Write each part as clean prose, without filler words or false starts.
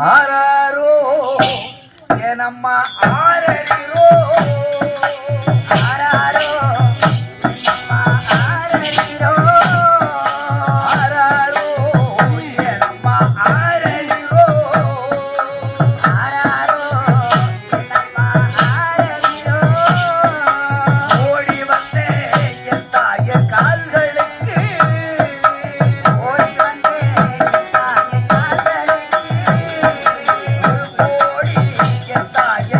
ಆರಾರೋ ಏನಮ್ಮ ಆರರಿರೋ ಆರಾರೋ ಏನಮ್ಮ ಆರರಿರೋ ಆರಾರೋ ಏನಮ್ಮ ಆರರಿರೋ ಆರಾರೋ ಏನಮ್ಮ ಆರರಿರೋ ಓಡಿ ಬಂದೆ ಎತ್ತಾಯ ಕಾಲ್ಗಳಿಗೆ ಓಡಿ ಬಂದೆ ಎತ್ತಾಯ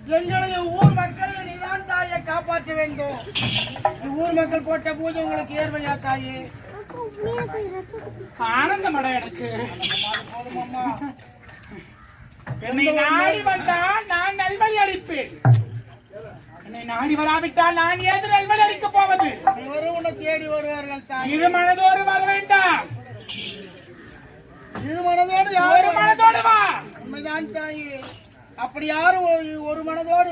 எங்களுடைய ஊர் மக்களை நீதான் தாயை காப்பாற்ற வேண்டும். ஊர் மக்கள் போட்ட பூஜை உங்களுக்கு ஏற்படையா தாயே? ஆனந்தமடா எனக்கு. போதுமம்மா. என்னை நாடி வந்தால் நான் நல்வழி அளிப்பேன். என்னை நாடி வராவிட்டால் நான் ஏது நல்வழி அளிக்க போவது? இவரும் உன்னை தேடி வருவார்கள் தாய். இரு மனதோடு வர வேண்டாம். இரு மனதோடு ஒரு யாரும் மனதோடு வா. உண்மைதான் தாயே. அப்படி யாரும் ஒரு மனதோடு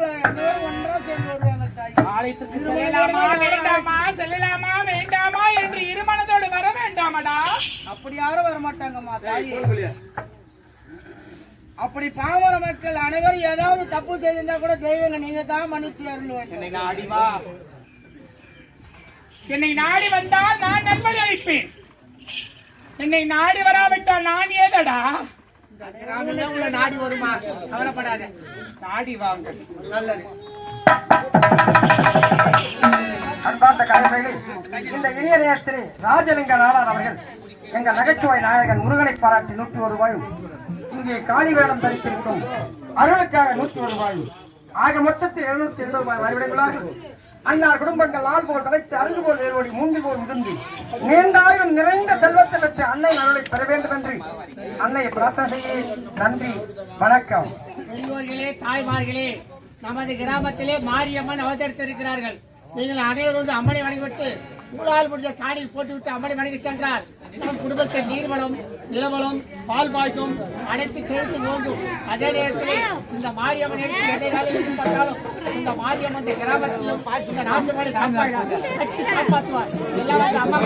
ஒன்றா சேர்ந்து வருவாங்க தாய். ஆலயத்துக்கு செல்லலாமா வேண்டாமா, செல்லலாமா வேண்டாமா என்று இரு மனதோடு வர வேண்டாமடா. அப்படி யாரும் வரமாட்டாங்கம்மா தாயே. அப்படி பாமர மக்கள் அனைவரும் ஏதாவது தப்பு செய்திருந்தா கூட தெய்வங்க நீங்க தான் மன்னிச்சு அருள்வாங்க. என்னை நாடி வா. என்னை நாடி வந்தால் நான் நல்வழி அளிப்பேன். என்னை நாடி வராவிட்டால் நான் ஏதடா? நாடி வருமா? கவலைப்படாத. நாடி வாங்க. நல்லது. அன்பார்ந்த கலைஞர்கள், இந்த இனிய நேரத்தில் ராஜலிங்க நாடார் அவர்கள் எங்கள் நகைச்சுவை நாயகன் முருகனை பாராட்டி 101 ரூபாயும், இங்கே காளி வேடம் தரித்திருக்கும் அருளுக்காக 101 ரூபாயும், ஆக மொத்தத்தில் 702 ரூபாய் வரிவிடைகளாக அன்னார் குடும்பங்கள் நாள் போல் தலைத்து அருகு போல் வேறுபடி மூன்று போல் முதிர்ந்து நீண்டாயும் நிறைந்த செல்வத்தை பெற்று அன்னை அருளை பெற வேண்டும் என்று அன்னையை பிரார்த்தனை செய்ய. நன்றி, வணக்கம். பெரியோர்களே, தாய்மார்களே, நமது கிராமத்திலே மாரியம்மன் அவதரித்திருக்கிறார்கள். நீங்கள் அனைவரும் வந்து அம்மனை வணங்கிவிட்டு உங்களால் முடிஞ்ச காணியில் போட்டுவிட்டு அம்மனை வணங்கி சென்றால் நம் குடும்பத்தை நீர்வளம், நிலவளம், பால் பாய்க்கும் அனைத்து செலுத்து ஓங்கும். அதே நேரத்தில் இந்த மாரியம்மன் எதையாலும் பார்த்தாலும் இந்த மாரியம்மன் இந்த கிராமத்திலும் இந்த நாட்டு மாடு காப்பாற்றுவார். எல்லாம் வந்து அம்மா